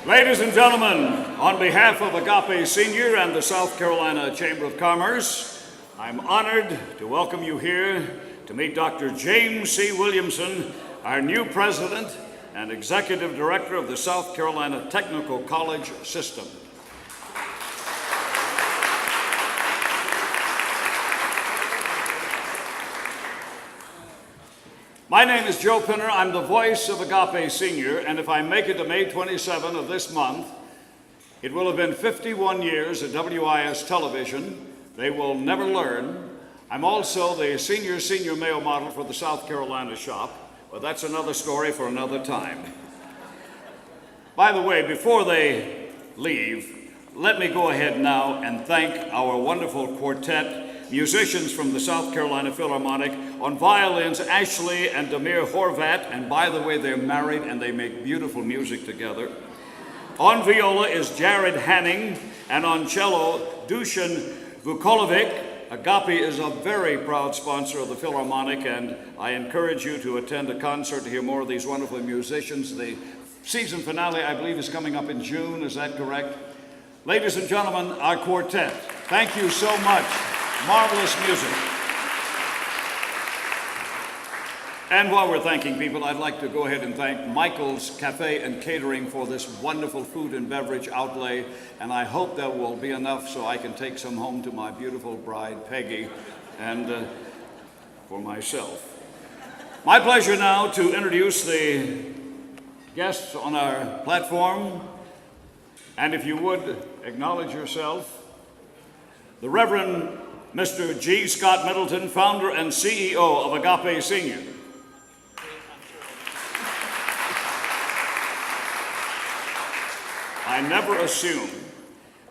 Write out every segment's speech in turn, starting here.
Ladies and gentlemen, on behalf of Agape Senior and the South Carolina Chamber of Commerce, I'm honored to welcome you here to meet Dr. James C. Williamson, our new president and executive director of the South Carolina Technical College System. My name is Joe Pinner. I'm the voice of Agape Senior, and if I make it to May 27 of this month, it will have been 51 years at WIS Television. They will never learn. I'm also the senior male model for the South Carolina shop, but that's another story for another time. By the way, before they leave, let me go ahead now and thank our wonderful quartet musicians from the South Carolina Philharmonic. On violins, Ashley and Demir Horvat, and by the way, they're married and they make beautiful music together. On viola is Jared Hanning, and on cello, Dusan Vukolovic. Agape is a very proud sponsor of the Philharmonic, and I encourage you to attend a concert to hear more of these wonderful musicians. The season finale, I believe, is coming up in June. Is that correct? Ladies and gentlemen, our quartet, thank you so much. Marvelous music. And while we're thanking people, I'd like to go ahead and thank Michael's Cafe and Catering for this wonderful food and beverage outlay, and I hope that will be enough so I can take some home to my beautiful bride, Peggy, and for myself. My pleasure now to introduce the guests on our platform, and if you would acknowledge yourself, the Reverend Mr. G. Scott Middleton, founder and CEO of Agape Senior. I never assume.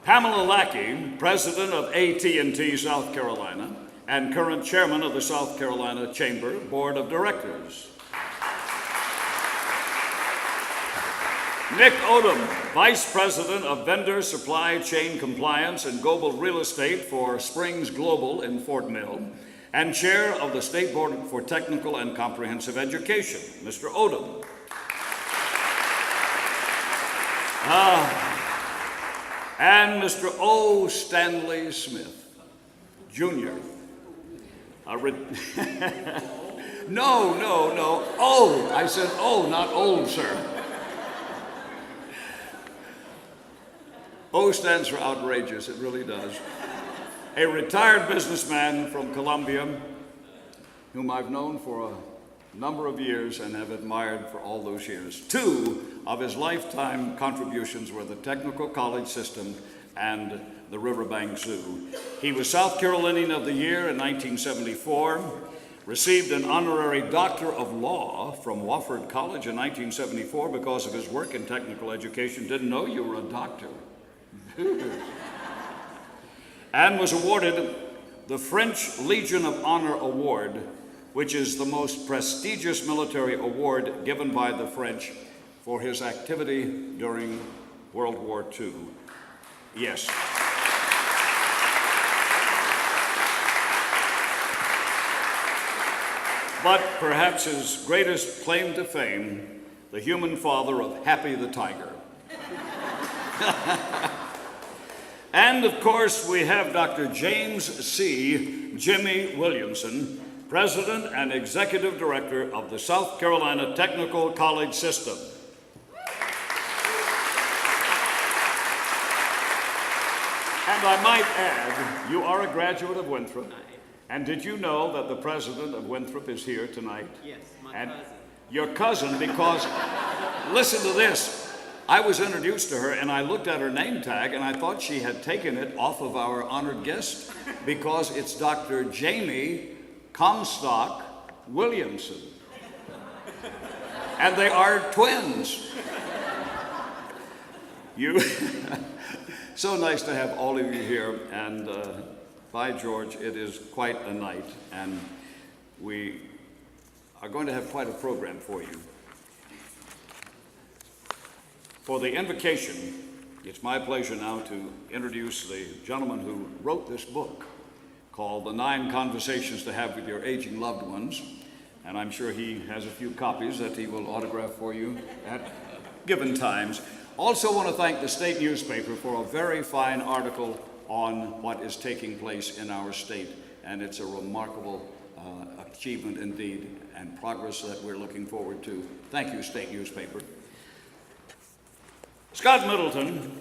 Pamela Lackey, president of AT&T South Carolina and current chairman of the South Carolina Chamber Board of Directors. Nick Odom, Vice President of Vendor Supply Chain Compliance and Global Real Estate for Springs Global in Fort Mill, and Chair of the State Board for Technical and Comprehensive Education, Mr. Odom. And Mr. O. Stanley Smith, Jr. No. Oh, I said oh, not old, sir. O stands for outrageous, it really does. A retired businessman from Columbia, whom I've known for a number of years and have admired for all those years. Two of his lifetime contributions were the Technical College System and the Riverbank Zoo. He was South Carolinian of the Year in 1974, received an honorary Doctor of Law from Wofford College in 1974 because of his work in technical education. Didn't know you were a doctor. And was awarded the French Legion of Honor Award, which is the most prestigious military award given by the French for his activity during World War II. Yes. But perhaps his greatest claim to fame, the human father of Happy the Tiger. And of course, we have Dr. James C. Jimmy Williamson, President and Executive Director of the South Carolina Technical College System. And I might add, you are a graduate of Winthrop. And did you know that the president of Winthrop is here tonight? Yes, my and cousin. Your cousin, because, listen to this. I was introduced to her and I looked at her name tag and I thought she had taken it off of our honored guest because it's Dr. Jamie Comstock Williamson. And they are twins. So nice to have all of you here, and by George, it is quite a night, and we are going to have quite a program for you. For the invocation, it's my pleasure now to introduce the gentleman who wrote this book called The 9 Conversations to Have with Your Aging Loved Ones. And I'm sure he has a few copies that he will autograph for you at given times. Also want to thank the state newspaper for a very fine article on what is taking place in our state, and it's a remarkable achievement indeed, and progress that we're looking forward to. Thank you, state newspaper. Scott Middleton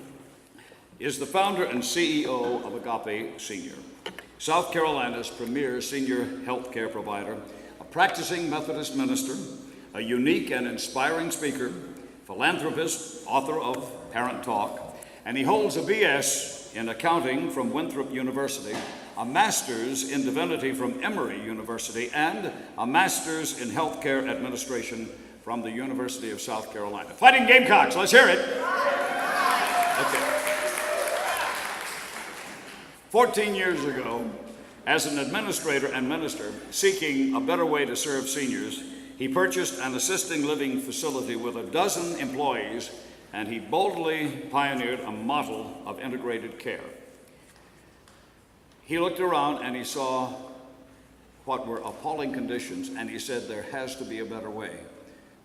is the founder and CEO of Agape Senior, South Carolina's premier senior health care provider, a practicing Methodist minister, a unique and inspiring speaker, philanthropist, author of Parent Talk, and he holds a BS in accounting from Winthrop University, a master's in divinity from Emory University, and a master's in healthcare administration from the University of South Carolina. Fighting Gamecocks, let's hear it. Okay. 14 years ago, as an administrator and minister seeking a better way to serve seniors, he purchased an assisted living facility with 12 employees, and he boldly pioneered a model of integrated care. He looked around and he saw what were appalling conditions, and he said, there has to be a better way.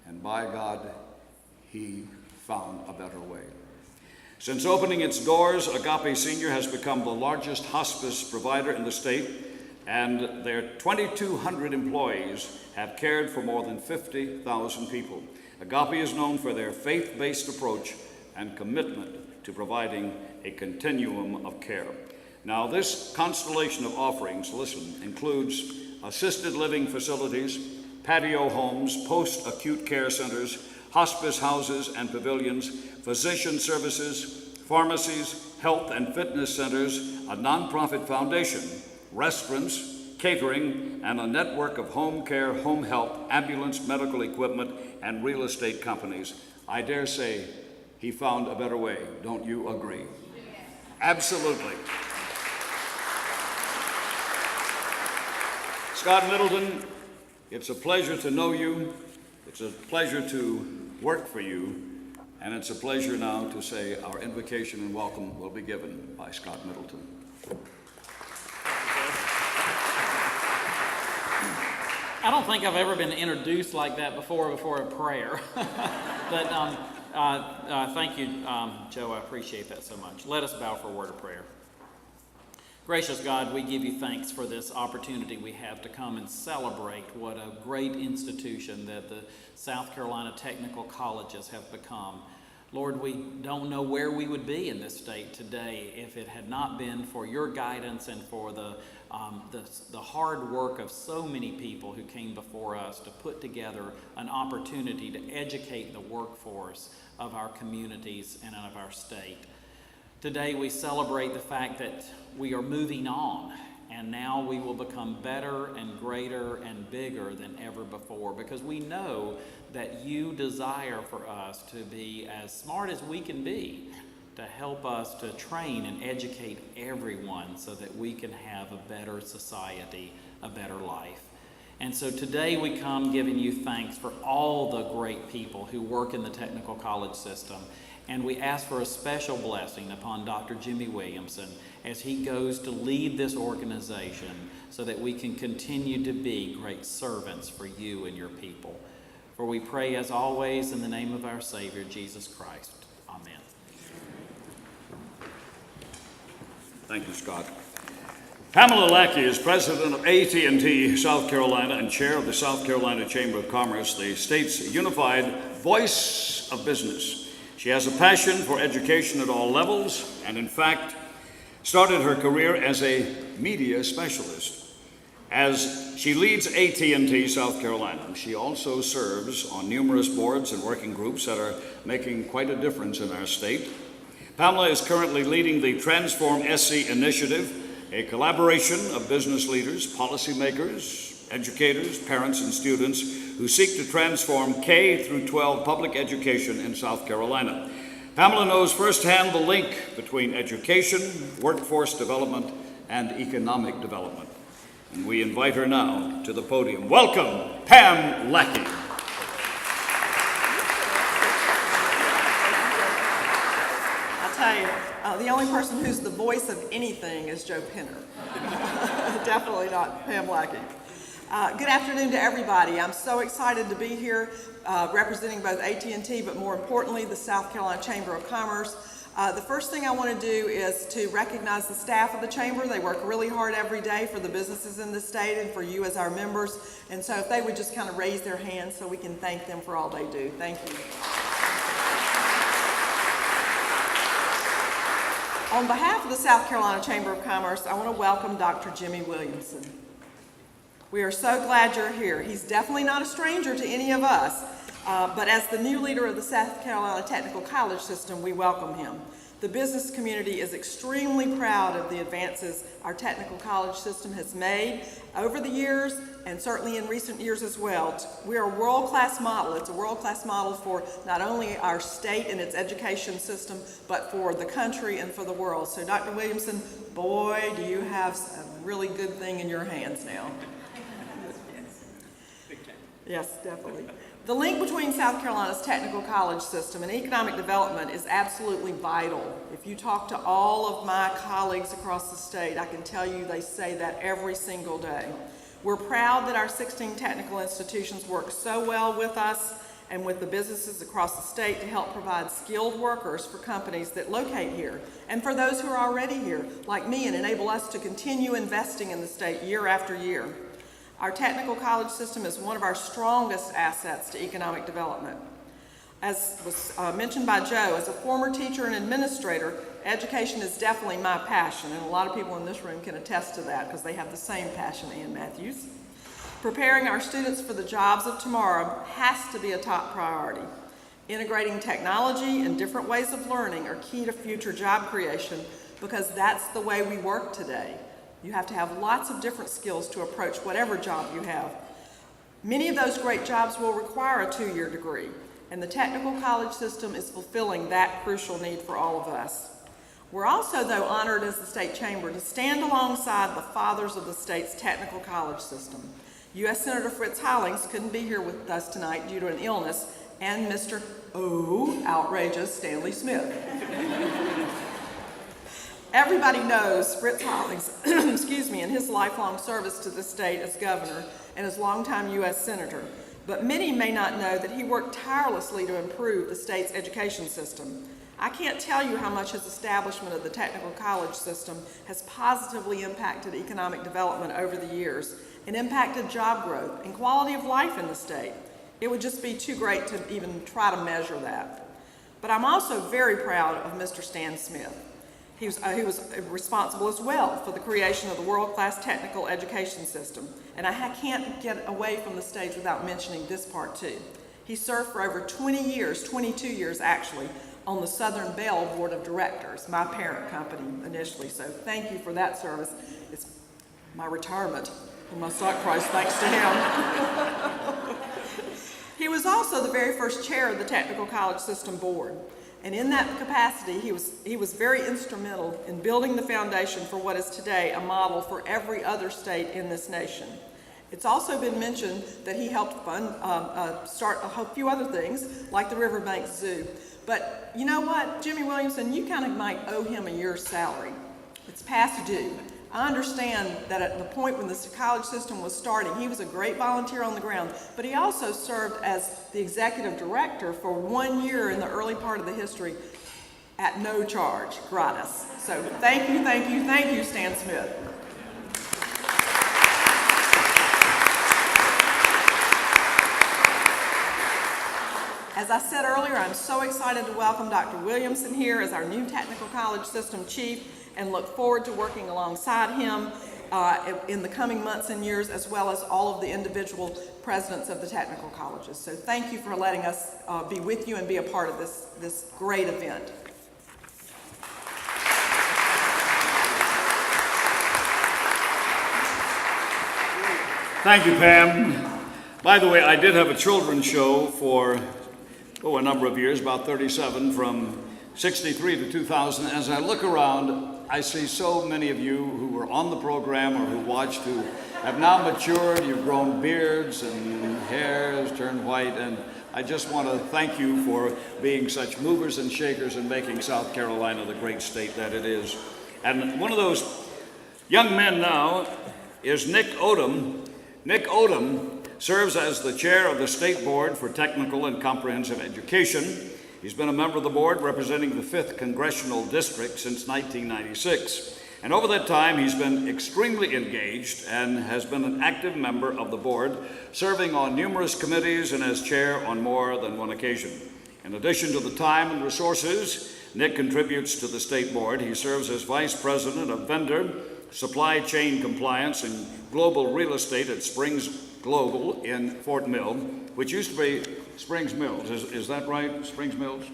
And by God, he found a better way. Since opening its doors, Agape Senior has become the largest hospice provider in the state, and their 2,200 employees have cared for more than 50,000 people. Agape is known for their faith-based approach and commitment to providing a continuum of care. Now, this constellation of offerings, listen, includes assisted living facilities, patio homes, post-acute care centers, hospice houses and pavilions, physician services, pharmacies, health and fitness centers, a nonprofit foundation, restaurants, catering, and a network of home care, home health, ambulance, medical equipment, and real estate companies. I dare say he found a better way. Don't you agree? Absolutely. Scott Middleton, it's a pleasure to know you. It's a pleasure to work for you. And it's a pleasure now to say our invocation and welcome will be given by Scott Middleton. I don't think I've ever been introduced like that before a prayer. But thank you, Joe. I appreciate that so much. Let us bow for a word of prayer. Gracious God, we give you thanks for this opportunity we have to come and celebrate what a great institution that the South Carolina Technical Colleges have become. Lord, we don't know where we would be in this state today if it had not been for your guidance and for the hard work of so many people who came before us to put together an opportunity to educate the workforce of our communities and of our state. Today we celebrate the fact that we are moving on, and now we will become better and greater and bigger than ever before, because we know that you desire for us to be as smart as we can be, to help us to train and educate everyone so that we can have a better society, a better life. And so today we come giving you thanks for all the great people who work in the technical college system. And we ask for a special blessing upon Dr. Jimmy Williamson as he goes to lead this organization so that we can continue to be great servants for you and your people. For we pray as always in the name of our Savior, Jesus Christ. Amen. Thank you, Scott. Pamela Lackey is president of AT&T South Carolina and chair of the South Carolina Chamber of Commerce, the state's unified voice of business. She has a passion for education at all levels and, in fact, started her career as a media specialist. As she leads AT&T South Carolina, she also serves on numerous boards and working groups that are making quite a difference in our state. Pamela is currently leading the Transform SC initiative, a collaboration of business leaders, policymakers, educators, parents, and students who seek to transform K through 12 public education in South Carolina. Pamela knows firsthand the link between education, workforce development, and economic development. And we invite her now to the podium. Welcome, Pam Lackey. I'll tell you, the only person who's the voice of anything is Joe Penner. Definitely not Pam Lackey. Good afternoon to everybody. I'm so excited to be here representing both AT&T, but more importantly, the South Carolina Chamber of Commerce. The first thing I want to do is to recognize the staff of the Chamber. They work really hard every day for the businesses in the state and for you as our members. And so if they would just kind of raise their hands so we can thank them for all they do. Thank you. On behalf of the South Carolina Chamber of Commerce, I want to welcome Dr. Jimmy Williamson. We are so glad you're here. He's definitely not a stranger to any of us, but as the new leader of the South Carolina Technical College System, we welcome him. The business community is extremely proud of the advances our technical college system has made over the years, and certainly in recent years as well. We are a world-class model. It's a world-class model for not only our state and its education system, but for the country and for the world. So Dr. Williamson, boy, do you have a really good thing in your hands now. Yes, definitely. The link between South Carolina's technical college system and economic development is absolutely vital. If you talk to all of my colleagues across the state, I can tell you they say that every single day. We're proud that our 16 technical institutions work so well with us and with the businesses across the state to help provide skilled workers for companies that locate here and for those who are already here, like me, and enable us to continue investing in the state year after year. Our technical college system is one of our strongest assets to economic development. As was mentioned by Joe, as a former teacher and administrator, education is definitely my passion, and a lot of people in this room can attest to that because they have the same passion, Ann Matthews. Preparing our students for the jobs of tomorrow has to be a top priority. Integrating technology and different ways of learning are key to future job creation because that's the way we work today. You have to have lots of different skills to approach whatever job you have. Many of those great jobs will require a 2-year degree, and the technical college system is fulfilling that crucial need for all of us. We're also, though, honored as the State Chamber to stand alongside the fathers of the state's technical college system. U.S. Senator Fritz Hollings couldn't be here with us tonight due to an illness, and Mr. outrageous Stanley Smith. Everybody knows Fritz Hollings, and his lifelong service to the state as governor and as longtime U.S. Senator. But many may not know that he worked tirelessly to improve the state's education system. I can't tell you how much his establishment of the technical college system has positively impacted economic development over the years and impacted job growth and quality of life in the state. It would just be too great to even try to measure that. But I'm also very proud of Mr. Stan Smith. He was responsible as well for the creation of the world-class technical education system. And I can't get away from the stage without mentioning this part too. He served for over 20 years, 22 years actually, on the Southern Bell Board of Directors, my parent company initially. So thank you for that service. It's my retirement and my stock price thanks to him. He was also the very first chair of the Technical College System Board. And in that capacity, he was very instrumental in building the foundation for what is today a model for every other state in this nation. It's also been mentioned that he helped start a few other things, like the Riverbank Zoo. But you know what, Jimmy Williamson, you kind of might owe him a year's salary. It's past due. I understand that at the point when the college system was starting, he was a great volunteer on the ground, but he also served as the executive director for 1 year in the early part of the history at no charge, gratis. So thank you, Stan Smith. As I said earlier, I'm so excited to welcome Dr. Williamson here as our new technical college system chief, and look forward to working alongside him in the coming months and years, as well as all of the individual presidents of the technical colleges. So thank you for letting us be with you and be a part of this great event. Thank you, Pam. By the way, I did have a children's show for a number of years, about 37, from 63 to 2000. As I look around, I see so many of you who were on the program or who watched who have now matured. You've grown beards and hair has turned white, and I just want to thank you for being such movers and shakers and making South Carolina the great state that it is. And one of those young men now is Nick Odom, Nick Odom serves as the chair of the State Board for Technical and Comprehensive Education. He's been a member of the board representing the 5th Congressional District since 1996. And over that time, he's been extremely engaged and has been an active member of the board, serving on numerous committees and as chair on more than one occasion. In addition to the time and resources Nick contributes to the State Board, he serves as Vice President of Vendor, Supply Chain Compliance, and Global Real Estate at Springs Global in Fort Mill, which used to be Springs Mills. Is that right, Springs Mills?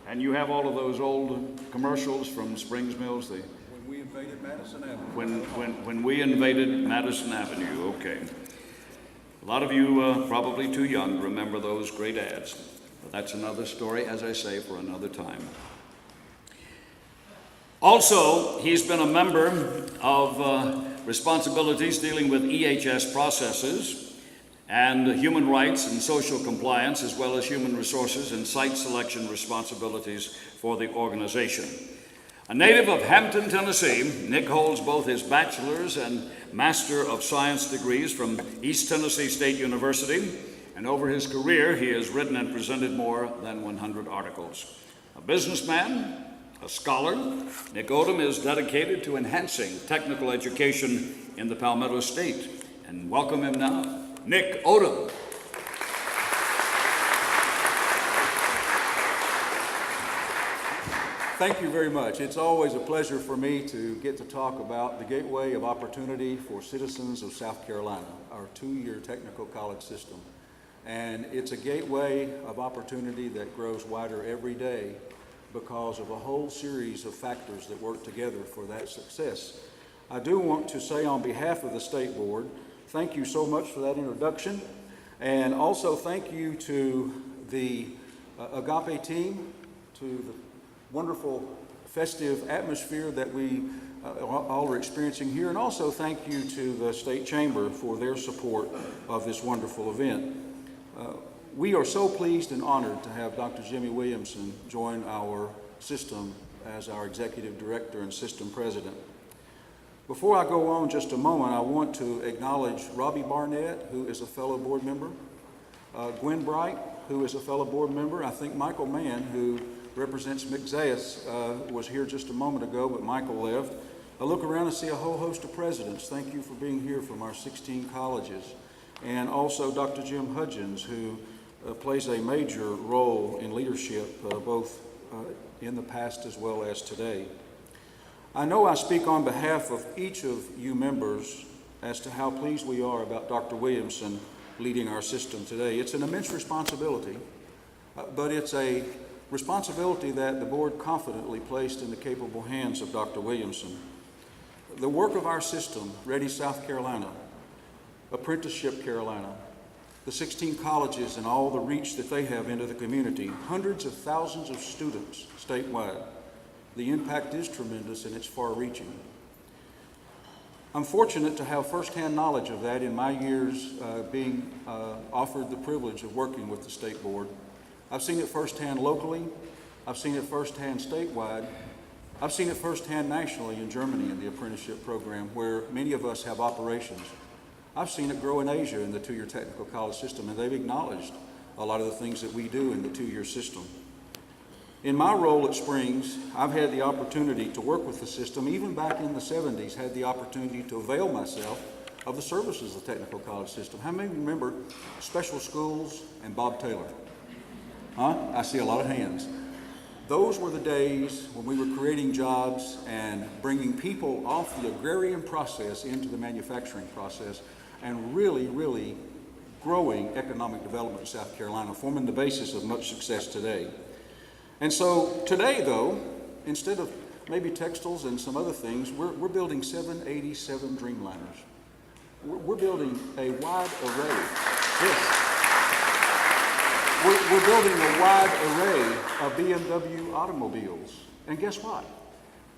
And you have all of those old commercials from Springs Mills? When we invaded Madison Avenue. When we invaded Madison Avenue, okay. A lot of you probably too young to remember those great ads. But that's another story, as I say, for another time. Also, he's been a member of responsibilities dealing with EHS processes and human rights and social compliance, as well as human resources and site selection responsibilities for the organization. A native of Hampton, Tennessee, Nick holds both his bachelor's and Master of Science degrees from East Tennessee State University, and over his career, he has written and presented more than 100 articles. A businessman, a scholar, Nick Odom is dedicated to enhancing technical education in the Palmetto State. And welcome him now, Nick Odom. Thank you very much. It's always a pleasure for me to get to talk about the gateway of opportunity for citizens of South Carolina, our 2-year technical college system. And it's a gateway of opportunity that grows wider every day because of a whole series of factors that work together for that success. I do want to say on behalf of the State Board, thank you so much for that introduction, and also thank you to the Agape team, to the wonderful festive atmosphere that we all are experiencing here, and also thank you to the State Chamber for their support of this wonderful event. We are so pleased and honored to have Dr. Jimmy Williamson join our system as our Executive Director and System President. Before I go on just a moment, I want to acknowledge Robbie Barnett, who is a fellow board member, Gwen Bright, who is a fellow board member. I think Michael Mann, who represents McZayas, was here just a moment ago, but Michael left. I look around and see a whole host of presidents. Thank you for being here from our 16 colleges. And also Dr. Jim Hudgens, who plays a major role in leadership, both in the past as well as today. I know I speak on behalf of each of you members as to how pleased we are about Dr. Williamson leading our system today. It's an immense responsibility, but it's a responsibility that the board confidently placed in the capable hands of Dr. Williamson. The work of our system, Ready South Carolina, Apprenticeship Carolina, the 16 colleges and all the reach that they have into the community, hundreds of thousands of students statewide. The impact is tremendous and it's far-reaching. I'm fortunate to have firsthand knowledge of that in my years being offered the privilege of working with the State Board. I've seen it firsthand locally, I've seen it firsthand statewide, I've seen it firsthand nationally in Germany in the apprenticeship program where many of us have operations. I've seen it grow in Asia in the 2-year technical college system, and they've acknowledged a lot of the things that we do in the 2-year system. In my role at Springs, I've had the opportunity to work with the system, even back in the 70s, had the opportunity to avail myself of the services of the technical college system. How many remember special schools and Bob Taylor? Huh? I see a lot of hands. Those were the days when we were creating jobs and bringing people off the agrarian process into the manufacturing process and really, really growing economic development in South Carolina, forming the basis of much success today. And so today, though, instead of maybe textiles and some other things, we're building 787 Dreamliners. We're building a wide array. Yes. We're building a wide array of BMW automobiles. And guess what?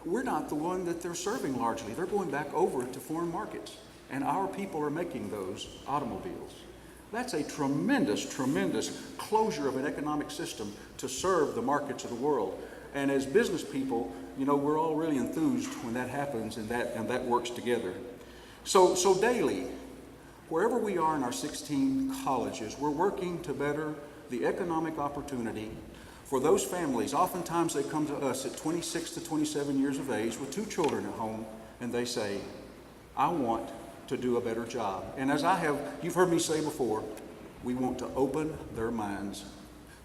We're not the one that they're serving largely. They're going back over to foreign markets. And our people are making those automobiles. That's a tremendous, tremendous closure of an economic system to serve the markets of the world. And as business people, you know, we're all really enthused when that happens and that works together. So daily, wherever we are in our 16 colleges, we're working to better the economic opportunity for those families. Oftentimes they come to us at 26 to 27 years of age with 2 children at home, and they say, I want to do a better job. And as you've heard me say before, we want to open their minds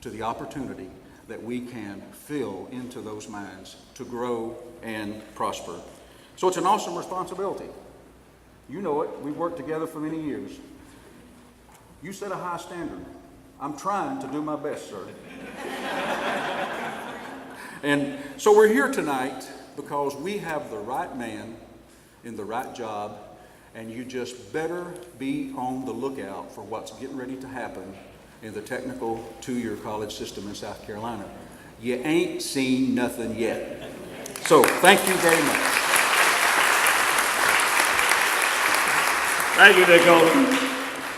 to the opportunity that we can fill into those minds to grow and prosper. So it's an awesome responsibility. You know it. We've worked together for many years. You set a high standard. I'm trying to do my best, sir. And so we're here tonight because we have the right man in the right job, and you just better be on the lookout for what's getting ready to happen in the technical 2-year college system in South Carolina. You ain't seen nothing yet. So thank you very much. Thank you, Dick Olin.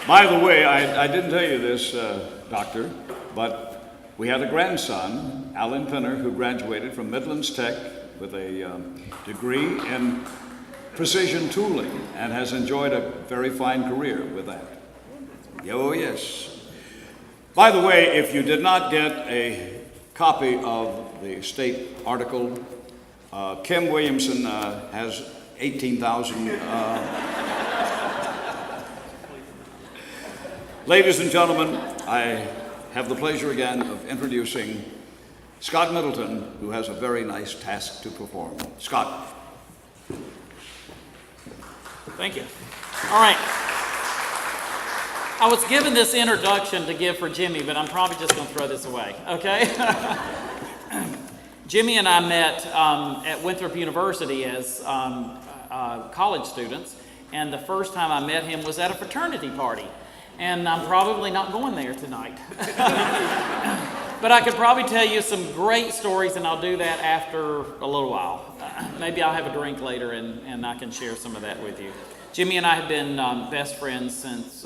By the way, I didn't tell you this, Doctor, but we had a grandson, Alan Pinner, who graduated from Midlands Tech with a degree in precision tooling and has enjoyed a very fine career with that. Oh, yes. By the way, if you did not get a copy of the state article, Kim Williamson has 18,000. Ladies and gentlemen, I have the pleasure again of introducing Scott Middleton, who has a very nice task to perform. Scott. Thank you. All right. I was given this introduction to give for Jimmy, but I'm probably just going to throw this away, okay? Jimmy and I met at Winthrop University as college students, and the first time I met him was at a fraternity party. And I'm probably not going there tonight. But I could probably tell you some great stories, and I'll do that after a little while. Maybe I'll have a drink later and I can share some of that with you. Jimmy and I have been best friends since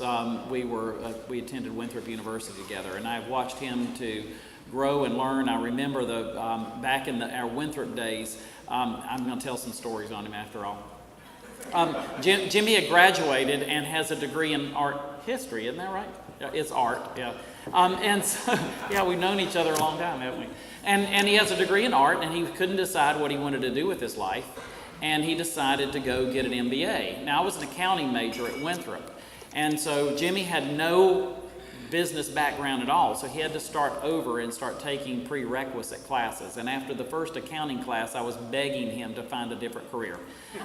we attended Winthrop University together, and I've watched him to grow and learn. I remember back in our Winthrop days. I'm going to tell some stories on him after all. Jimmy had graduated and has a degree in art history, isn't that right? It's art, yeah. And so, yeah, we've known each other a long time, haven't we? And he has a degree in art, and he couldn't decide what he wanted to do with his life, and he decided to go get an MBA. Now, I was an accounting major at Winthrop, and so Jimmy had no business background at all, so he had to start over and start taking prerequisite classes. And after the first accounting class, I was begging him to find a different career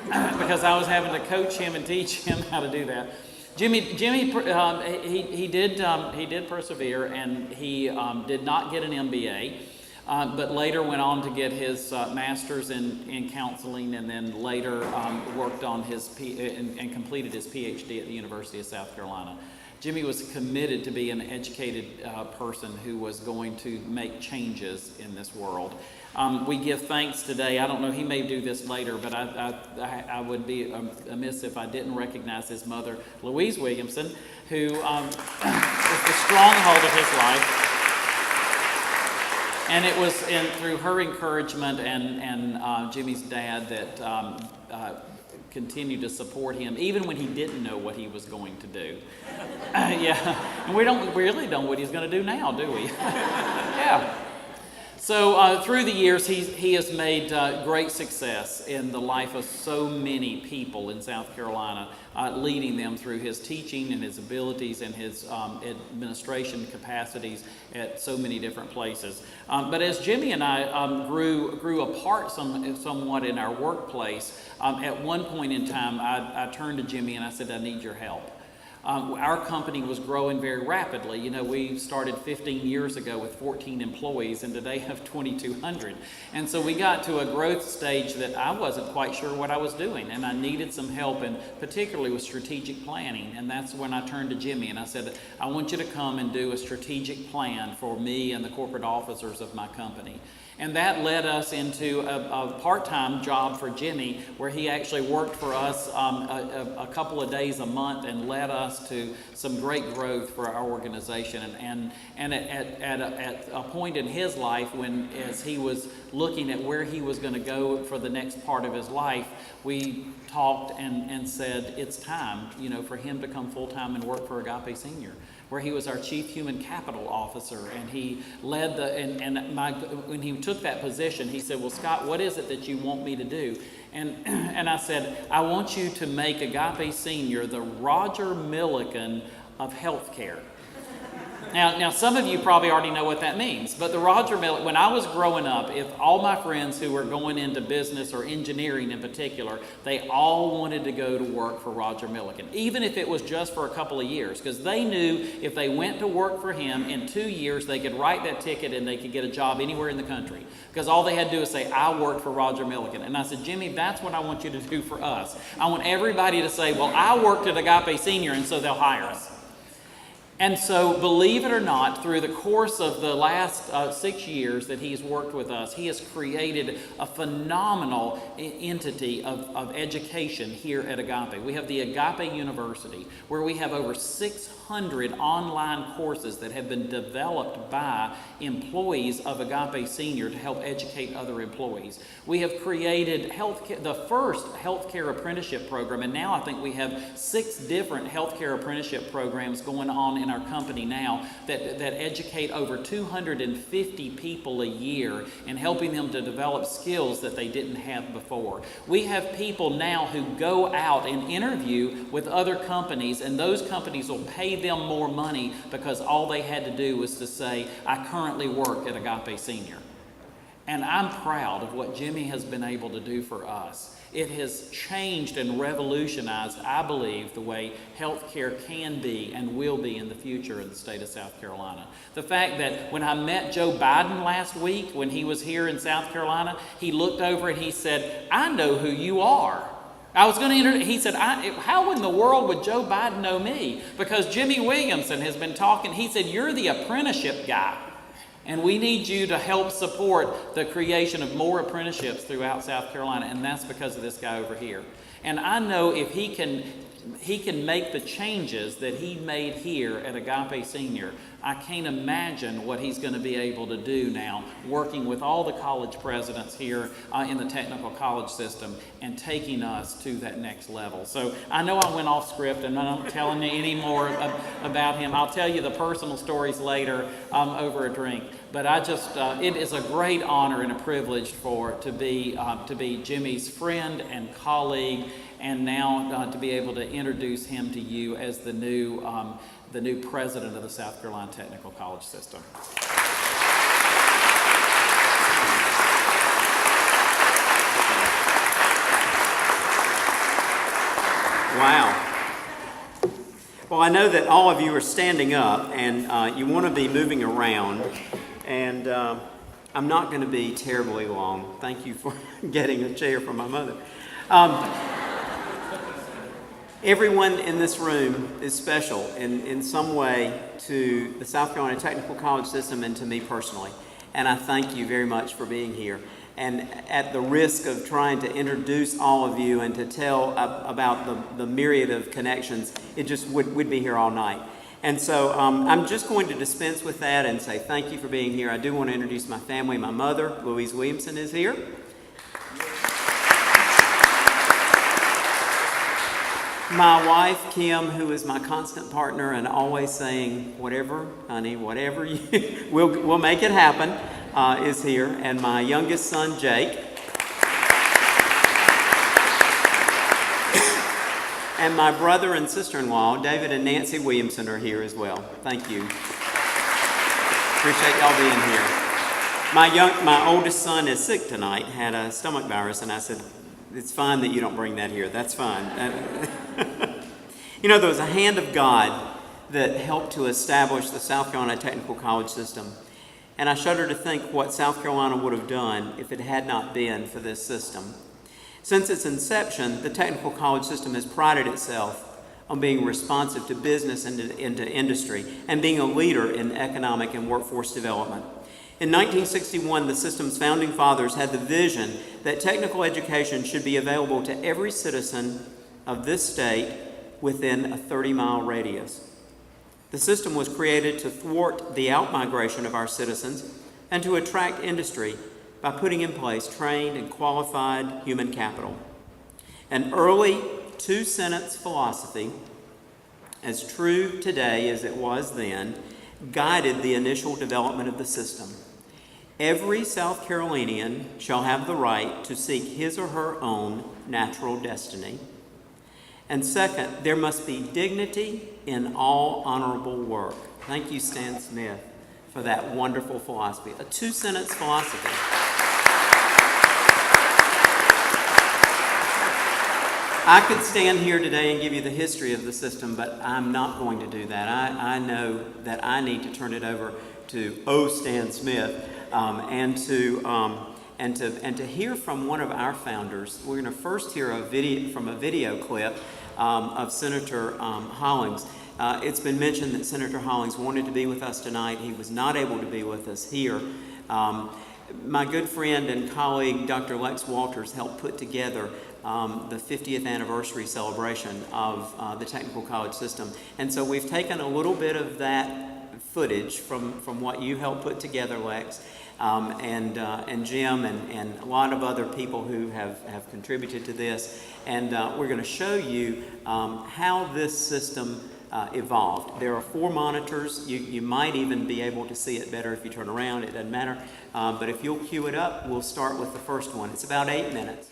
because I was having to coach him and teach him how to do that. Jimmy, he did persevere, and he did not get an MBA, but later went on to get his master's in counseling, and then later worked on and completed his PhD at the University of South Carolina. Jimmy was committed to be an educated person who was going to make changes in this world. We give thanks today. I don't know, he may do this later, but I would be amiss if I didn't recognize his mother, Louise Williamson, who is the stronghold of his life. And it was through her encouragement and Jimmy's dad that continued to support him, even when he didn't know what he was going to do. Yeah, and we really don't know what he's going to do now, do we? Yeah. So through the years, he has made great success in the life of so many people in South Carolina, leading them through his teaching and his abilities and his administration capacities at so many different places. But as Jimmy and I grew apart somewhat in our workplace, at one point in time, I turned to Jimmy and I said, I need your help. Our company was growing very rapidly. You know, we started 15 years ago with 14 employees and today have 2,200. And so we got to a growth stage that I wasn't quite sure what I was doing, and I needed some help, and particularly with strategic planning. And that's when I turned to Jimmy and I said, I want you to come and do a strategic plan for me and the corporate officers of my company. And that led us into a part-time job for Jimmy, where he actually worked for us a couple of days a month and led us us to some great growth for our organization. And at a point in his life when, as he was looking at where he was going to go for the next part of his life, we talked and said it's time, for him to come full-time and work for Agape Senior, where he was our Chief Human Capital Officer, and he led when he took that position, he said, well, Scott, what is it that you want me to do? And I said, I want you to make Agape Senior the Roger Milligan of healthcare. Now, some of you probably already know what that means, but the Roger Milligan, when I was growing up, if all my friends who were going into business or engineering in particular, they all wanted to go to work for Roger Milligan, even if it was just for a couple of years, because they knew if they went to work for him in 2 years, they could write that ticket and they could get a job anywhere in the country, because all they had to do is say, I worked for Roger Milligan. And I said, Jimmy, that's what I want you to do for us. I want everybody to say, well, I worked at Agape Senior, and so they'll hire us. And so, believe it or not, through the course of the last 6 years that he's worked with us, he has created a phenomenal entity of education here at Agape. We have the Agape University, where we have over 600 online courses that have been developed by employees of Agape Senior to help educate other employees. We have created the first healthcare apprenticeship program, and now I think we have 6 different healthcare apprenticeship programs going on in our company now that educate over 250 people a year and helping them to develop skills that they didn't have before. We have people now who go out and interview with other companies, and those companies will pay them more money because all they had to do was to say, I currently work at Agape Senior. And I'm proud of what Jimmy has been able to do for us. It has changed and revolutionized, I believe, the way healthcare can be and will be in the future in the state of South Carolina. The fact that when I met Joe Biden last week, when he was here in South Carolina, he looked over and he said, I know who you are. I was going to he said, how in the world would Joe Biden know me? Because Jimmy Williamson has been talking, he said, you're the apprenticeship guy. And we need you to help support the creation of more apprenticeships throughout South Carolina, and that's because of this guy over here. And I know if he can make the changes that he made here at Agape Senior, I can't imagine what he's going to be able to do now, working with all the college presidents here in the technical college system and taking us to that next level. So I know I went off script and I'm not telling you any more about him. I'll tell you the personal stories later over a drink. But I just, it is a great honor and a privilege to be Jimmy's friend and colleague, and now to be able to introduce him to you as the new president of the South Carolina Technical College System. Wow. Well, I know that all of you are standing up and you want to be moving around, and I'm not going to be terribly long. Thank you for getting a chair from my mother. Everyone in this room is special in some way to the South Carolina Technical College System and to me personally. And I thank you very much for being here. And at the risk of trying to introduce all of you and to tell about the myriad of connections, it just would be here all night. And so I'm just going to dispense with that and say thank you for being here. I do want to introduce my family. My mother, Louise Williamson, is here. My wife, Kim, who is my constant partner and always saying, whatever, honey, whatever, we'll make it happen, is here. And my youngest son, Jake. And my brother and sister-in-law, David and Nancy Williamson, are here as well. Thank you. Appreciate y'all being here. My oldest son is sick tonight, had a stomach virus, and I said, it's fine that you don't bring that here. That's fine. You know, there was a hand of God that helped to establish the South Carolina Technical College System. And I shudder to think what South Carolina would have done if it had not been for this system. Since its inception, the technical college system has prided itself on being responsive to business and to industry and being a leader in economic and workforce development. In 1961, the system's founding fathers had the vision that technical education should be available to every citizen of this state within a 30-mile radius. The system was created to thwart the outmigration of our citizens and to attract industry by putting in place trained and qualified human capital. An early two-sentence philosophy, as true today as it was then, guided the initial development of the system. Every South Carolinian shall have the right to seek his or her own natural destiny. And second, there must be dignity in all honorable work. Thank you, Stan Smith, for that wonderful philosophy. A two-sentence philosophy. I could stand here today and give you the history of the system, but I'm not going to do that. I know that I need to turn it over to Stan Smith and to hear from one of our founders. We're going to first hear a video clip of Senator Hollings. It's been mentioned that Senator Hollings wanted to be with us tonight. He was not able to be with us here. My good friend and colleague, Dr. Lex Walters, helped put together the 50th anniversary celebration of the technical college system. And so we've taken a little bit of that footage from what you helped put together, Lex, and Jim and a lot of other people who have contributed to this. And we're going to show you how this system evolved. There are 4 monitors. You might even be able to see it better if you turn around. It doesn't matter. But if you'll cue it up, we'll start with the first one. It's about 8 minutes.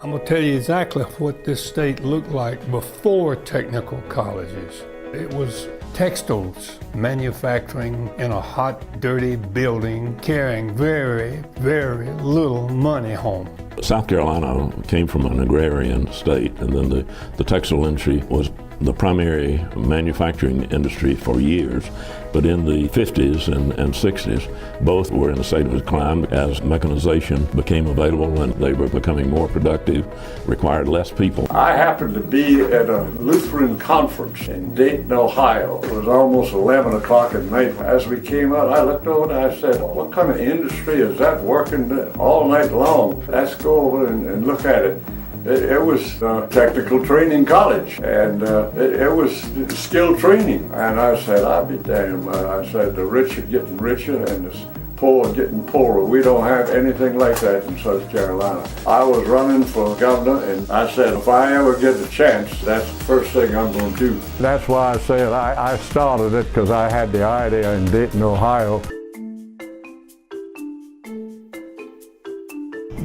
I'm going to tell you exactly what this state looked like before technical colleges. It was textiles manufacturing in a hot, dirty building, carrying very, very little money home. South Carolina came from an agrarian state, and then the textile industry was the primary manufacturing industry for years. But in the 50s and 60s, both were in a state of decline as mechanization became available and they were becoming more productive, required less people. I happened to be at a Lutheran conference in Dayton, Ohio. It was almost 11 o'clock at night. As we came out, I looked over and I said, what kind of industry is that working all night long? Let's go over and look at it. It was technical training college, and it was skill training. And I said, I'll be damned. I said, the rich are getting richer and the poor are getting poorer. We don't have anything like that in South Carolina. I was running for governor, and I said, if I ever get the chance, that's the first thing I'm going to do. That's why I said I started it, because I had the idea in Dayton, Ohio.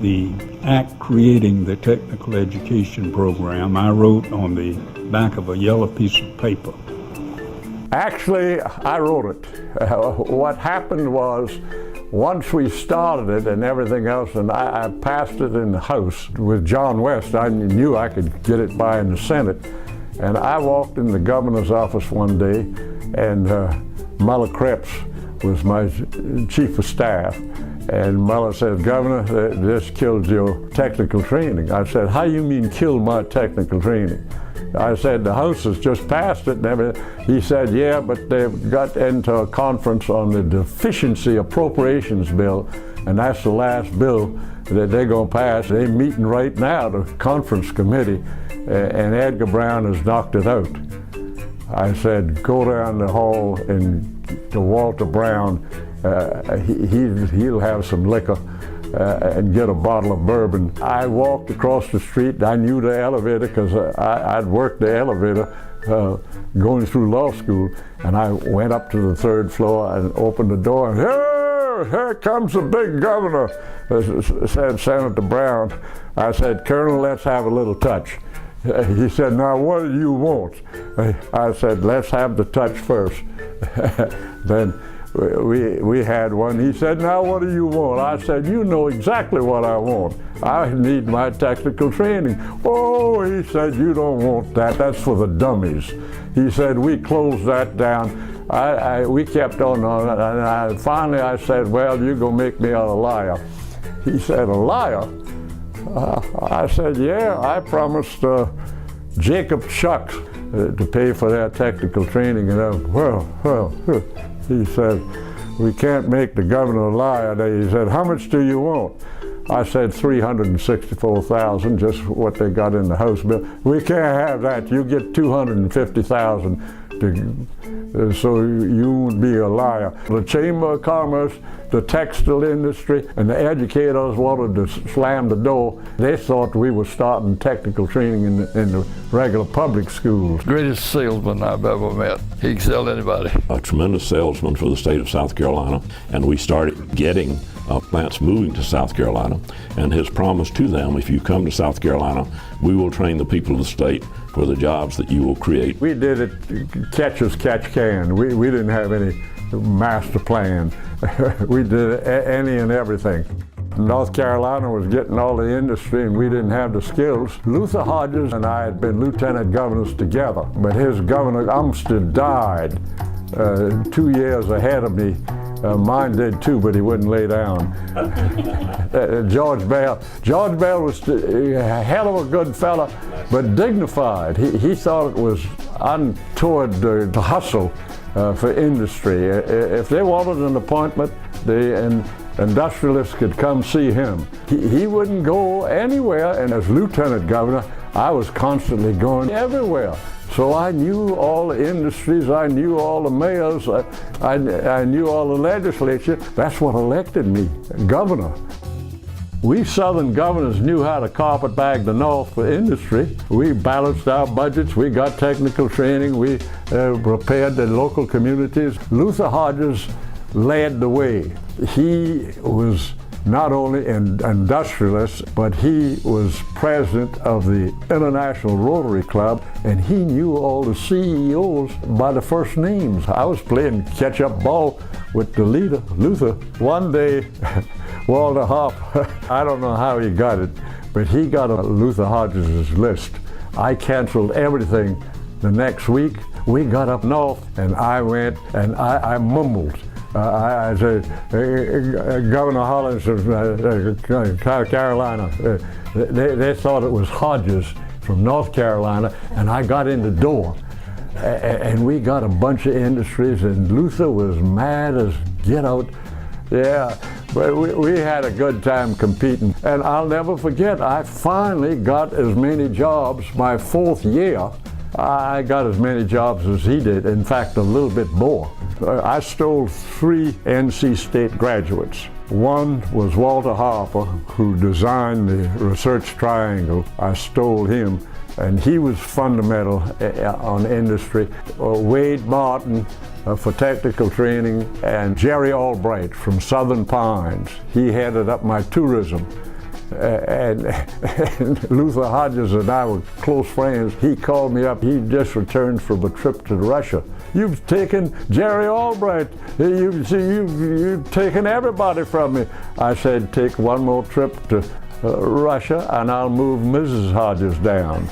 The act creating the technical education program, I wrote on the back of a yellow piece of paper. Actually, I wrote it. What happened was, once we started it and everything else, and I passed it in the House with John West, I knew I could get it by in the Senate. And I walked in the governor's office one day, and Muller Krebs was my chief of staff. And Muller said, Governor, this killed your technical training. I said, how you mean kill my technical training? I said, the House has just passed it and everything. He said, yeah, but they've got into a conference on the deficiency appropriations bill, and that's the last bill that they're going to pass. They're meeting right now, the conference committee, and Edgar Brown has knocked it out. I said, go down the hall and to Walter Brown. He'll have some liquor and get a bottle of bourbon. I walked across the street. I knew the elevator because I'd worked the elevator going through law school. And I went up to the 3rd floor and opened the door. And here comes the big governor, said Senator Brown. I said, Colonel, let's have a little touch. He said, now what do you want? I said, let's have the touch first. Then we had one. He said, now what do you want? I said, you know exactly what I want. I need my technical training. Oh, he said, you don't want that. That's for the dummies. He said, we closed that down. We kept on, and finally I said, well, you're going to make me a liar. He said, a liar? I said, yeah, I promised Jacob Chuck to pay for their technical training. And well, he said, we can't make the governor a liar. He said, how much do you want? I said 364,000, just what they got in the House bill. We can't have that. You get 250,000 so you won't be a liar. The Chamber of Commerce, the textile industry, and the educators wanted to slam the door. They thought we were starting technical training in the regular public schools. Greatest salesman I've ever met. He can sell anybody. A tremendous salesman for the state of South Carolina, and we started getting plants moving to South Carolina, and his promise to them, if you come to South Carolina, we will train the people of the state for the jobs that you will create. We did it catch as catch can. We didn't have any master plan. We did any and everything. North Carolina was getting all the industry and we didn't have the skills. Luther Hodges and I had been lieutenant governors together, but his governor, Umstead, died 2 years ahead of me. Mine did too, but he wouldn't lay down. George Bell was a hell of a good fella, but dignified. He thought it was untoward to hustle for industry. If they wanted an appointment, the industrialists could come see him. He wouldn't go anywhere, and as lieutenant governor, I was constantly going everywhere. So I knew all the industries, I knew all the mayors, I knew all the legislature. That's what elected me, governor. We Southern governors knew how to carpetbag the North for industry. We balanced our budgets, we got technical training, we prepared the local communities. Luther Hodges led the way. He was not only an industrialist, but he was president of the International Rotary Club, and he knew all the CEOs by the first names. I was playing catch-up ball with the leader, Luther. One day, Walter Harper, I don't know how he got it, but he got on Luther Hodges' list. I canceled everything the next week. We got up north, and I went, and I mumbled. I said, Governor Hollings of Carolina, they thought it was Hodges from North Carolina, and I got in the door. And we got a bunch of industries, and Luther was mad as get out. Yeah, but we had a good time competing. And I'll never forget, I finally got as many jobs my fourth year. I got as many jobs as he did, in fact, a little bit more. I stole 3 NC State graduates. One was Walter Harper, who designed the Research Triangle. I stole him, and he was fundamental on industry. Wade Martin for technical training, and Jerry Albright from Southern Pines. He headed up my tourism. And Luther Hodges and I were close friends. He called me up. He just returned from a trip to Russia. You've taken Jerry Albright. You've taken everybody from me. I said, take one more trip to Russia and I'll move Mrs. Hodges down.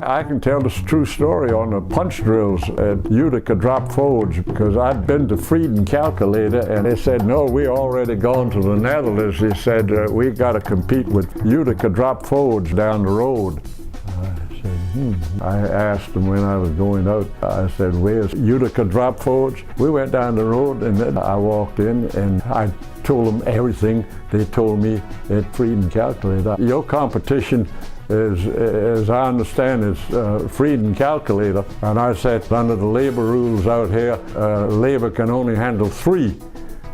I can tell this true story on the punch drills at Utica Drop Forge, because I'd been to Frieden Calculator and they said, no, we already gone to the Netherlands. They said, we got to compete with Utica Drop Forge down the road. I said, I asked them when I was going out, I said, where's Utica Drop Forge? We went down the road and then I walked in and I told them everything they told me at Frieden Calculator. Your competition as I understand, is Frieden Calculator. And I said, under the labor rules out here, labor can only handle 3,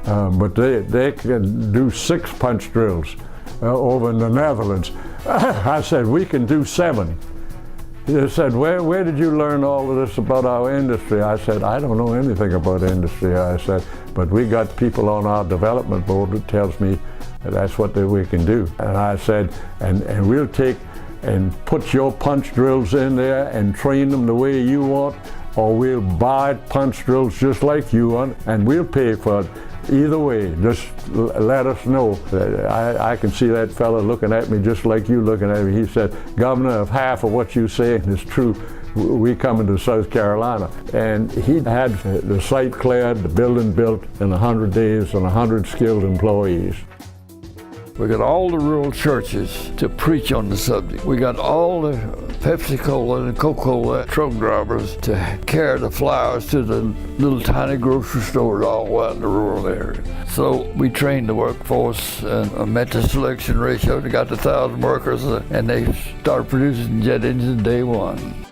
but they can do 6 punch drills over in the Netherlands. I said, we can do 7. They said, where did you learn all of this about our industry? I said, I don't know anything about industry. I said, but we got people on our development board that tells me that's what we can do. And I said, and we'll take and put your punch drills in there and train them the way you want, or we'll buy punch drills just like you want, and we'll pay for it. Either way, just let us know. I can see that fella looking at me just like you looking at me. He said, Governor, if half of what you say is true, we coming to South Carolina. And he had the site cleared, the building built in 100 days and 100 skilled employees. We got all the rural churches to preach on the subject. We got all the Pepsi-Cola and Coca-Cola truck drivers to carry the flowers to the little tiny grocery stores all out in the rural area. So we trained the workforce and met the selection ratio. They got to 1,000 workers and they started producing jet engines day one.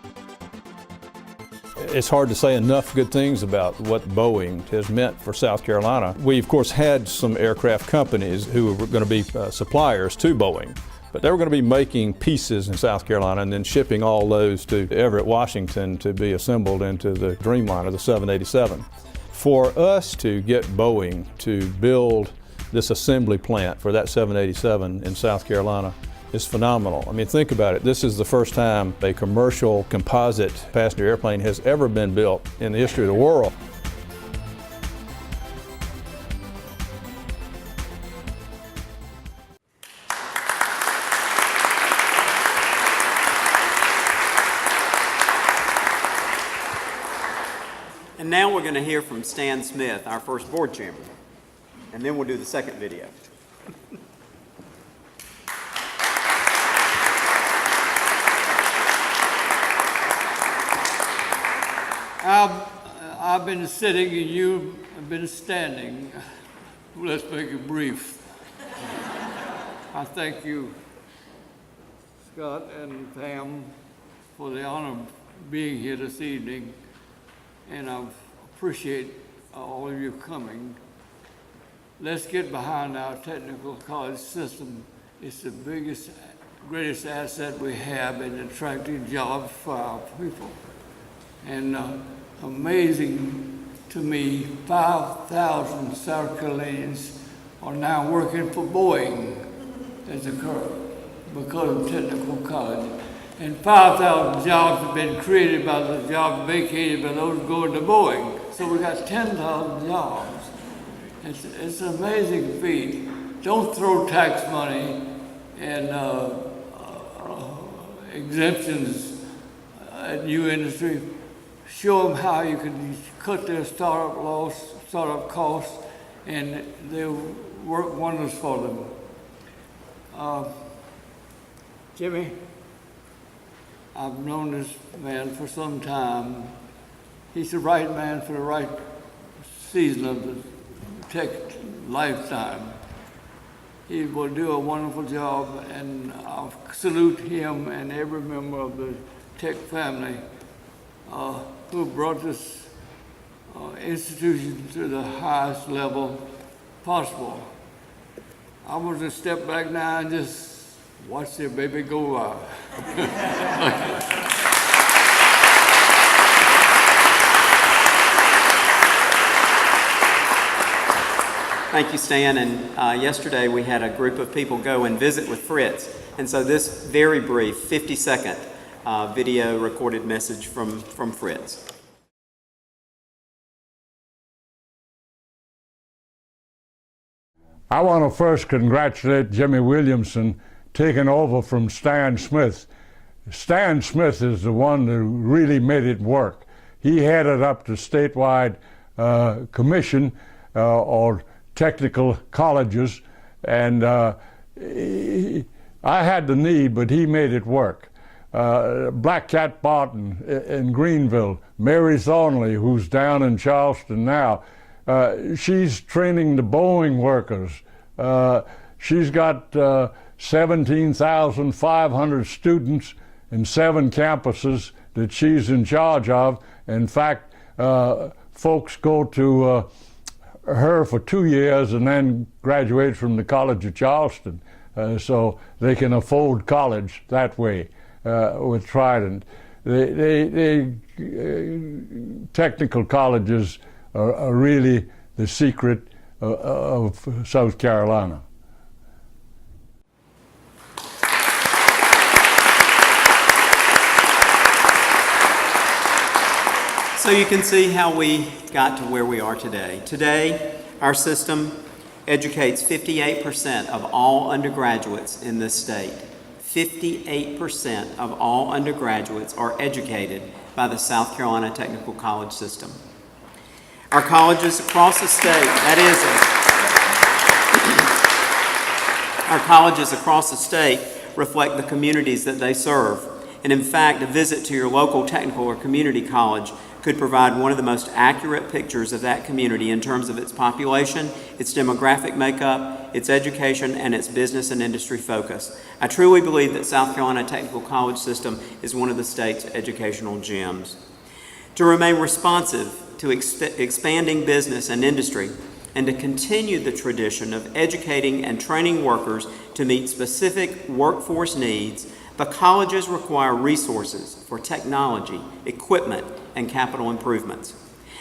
It's hard to say enough good things about what Boeing has meant for South Carolina. We, of course, had some aircraft companies who were going to be suppliers to Boeing, but they were going to be making pieces in South Carolina and then shipping all those to Everett, Washington to be assembled into the Dreamliner, the 787. For us to get Boeing to build this assembly plant for that 787 in South Carolina is phenomenal. I mean, think about it. This is the first time a commercial composite passenger airplane has ever been built in the history of the world. And now we're going to hear from Stan Smith, our first board chairman. And then we'll do the second video. I've been sitting and you've been standing. Let's make it brief. I thank you, Scott and Pam, for the honor of being here this evening, and I appreciate all of you coming. Let's get behind our technical college system. It's the biggest, greatest asset we have in attracting jobs for our people. And amazing to me, 5,000 South Carolinians are now working for Boeing as a because of technical college. And 5,000 jobs have been created by the jobs vacated by those going to Boeing. So we got 10,000 jobs. It's an amazing feat. Don't throw tax money and exemptions at new industry. Show them how you can cut their startup costs, and they'll work wonders for them. Jimmy, I've known this man for some time. He's the right man for the right season of the tech lifetime. He will do a wonderful job, and I salute him and every member of the tech family who brought this institution to the highest level possible. I want to step back now and just watch their baby go by. Thank you, Stan. And yesterday we had a group of people go and visit with Fritz. And so this very brief 50-second video recorded message from Fritz. I want to first congratulate Jimmy Williamson taking over from Stan Smith. Stan Smith is the one who really made it work. He headed up the statewide commission on technical colleges, and I had the need, but he made it work. Black Cat Barton in Greenville, Mary Thornley, who's down in Charleston now, she's training the Boeing workers. She's got 17,500 students in 7 campuses that she's in charge of. In fact, folks go to her for 2 years and then graduate from the College of Charleston, so they can afford college that way with Trident. Technical colleges are really the secret of South Carolina. So you can see how we got to where we are today. Today, our system educates 58% of all undergraduates in this state. 58% of all undergraduates are educated by the South Carolina Technical College system. Our colleges across the state, our colleges across the state reflect the communities that they serve. And in fact, a visit to your local technical or community college could provide one of the most accurate pictures of that community in terms of its population, its demographic makeup, its education, and its business and industry focus. I truly believe that South Carolina Technical College System is one of the state's educational gems. To remain responsive to expanding business and industry, and to continue the tradition of educating and training workers to meet specific workforce needs, the colleges require resources for technology, equipment, and capital improvements.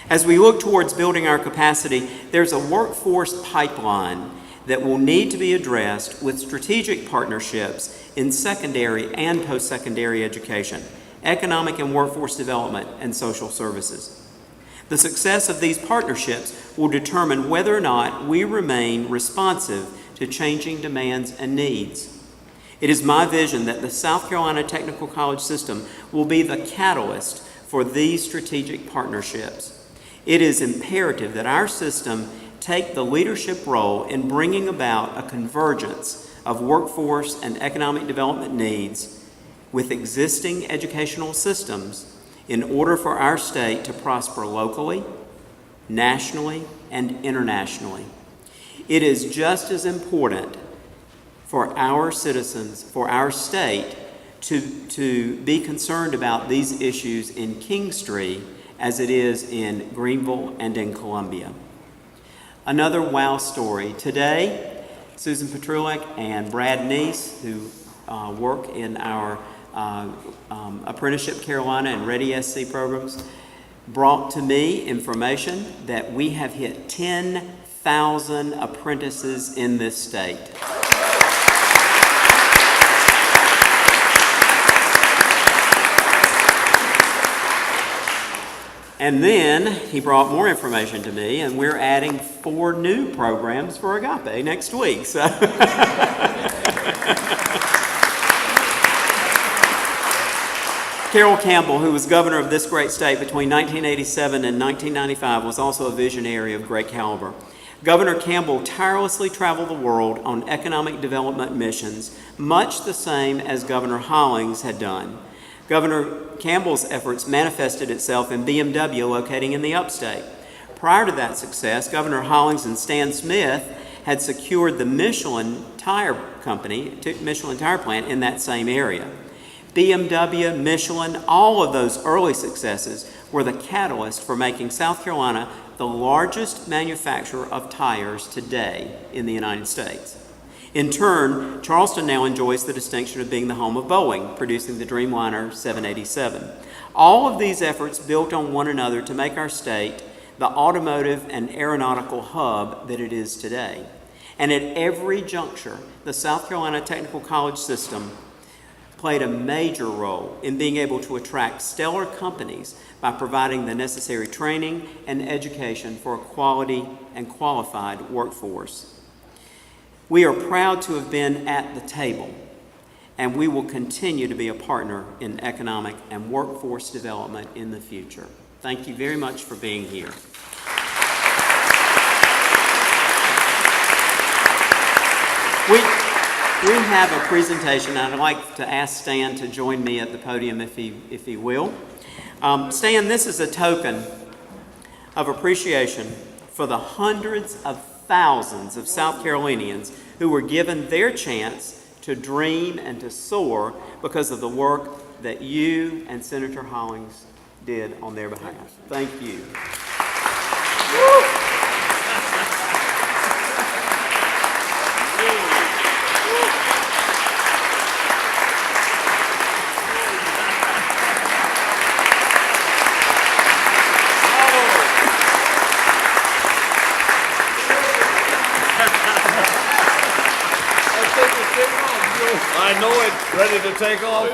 As we look towards building our capacity, there's a workforce pipeline that will need to be addressed with strategic partnerships in secondary and post-secondary education, economic and workforce development, and social services. The success of these partnerships will determine whether or not we remain responsive to changing demands and needs. It is my vision that the South Carolina Technical College System will be the catalyst for these strategic partnerships. It is imperative that our system take the leadership role in bringing about a convergence of workforce and economic development needs with existing educational systems in order for our state to prosper locally, nationally, and internationally. It is just as important for our citizens, for our state, to be concerned about these issues in Kingstree as it is in Greenville and in Columbia. Another wow story. Today, Susan Petrulik and Brad Neese, who work in our Apprenticeship Carolina and Ready SC programs, brought to me information that we have hit 10,000 apprentices in this state. And then he brought more information to me, and we're adding 4 new programs for Agape next week. So Carol Campbell, who was governor of this great state between 1987 and 1995, was also a visionary of great caliber. Governor Campbell tirelessly traveled the world on economic development missions, much the same as Governor Hollings had done. Governor Campbell's efforts manifested itself in BMW locating in the upstate. Prior to that success, Governor Hollings and Stan Smith had secured the Michelin Tire Company, Michelin Tire Plant in that same area. BMW, Michelin, all of those early successes were the catalyst for making South Carolina the largest manufacturer of tires today in the United States. In turn, Charleston now enjoys the distinction of being the home of Boeing, producing the Dreamliner 787. All of these efforts built on one another to make our state the automotive and aeronautical hub that it is today. And at every juncture, the South Carolina Technical College System played a major role in being able to attract stellar companies by providing the necessary training and education for a quality and qualified workforce. We are proud to have been at the table, and we will continue to be a partner in economic and workforce development in the future. Thank you very much for being here. We have a presentation. I'd like to ask Stan to join me at the podium if he will. Stan, this is a token of appreciation for the hundreds of thousands of South Carolinians who were given their chance to dream and to soar because of the work that you and Senator Hollings did on their behalf. Thank you. I know it's ready to take off.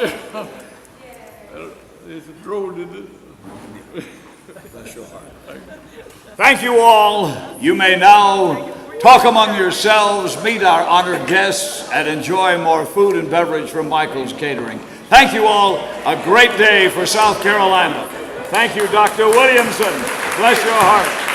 There's a drone in it. Bless your heart. Thank you all. You may now talk among yourselves, meet our honored guests, and enjoy more food and beverage from Michael's Catering. Thank you all. A great day for South Carolina. Thank you, Dr. Williamson. Bless your heart.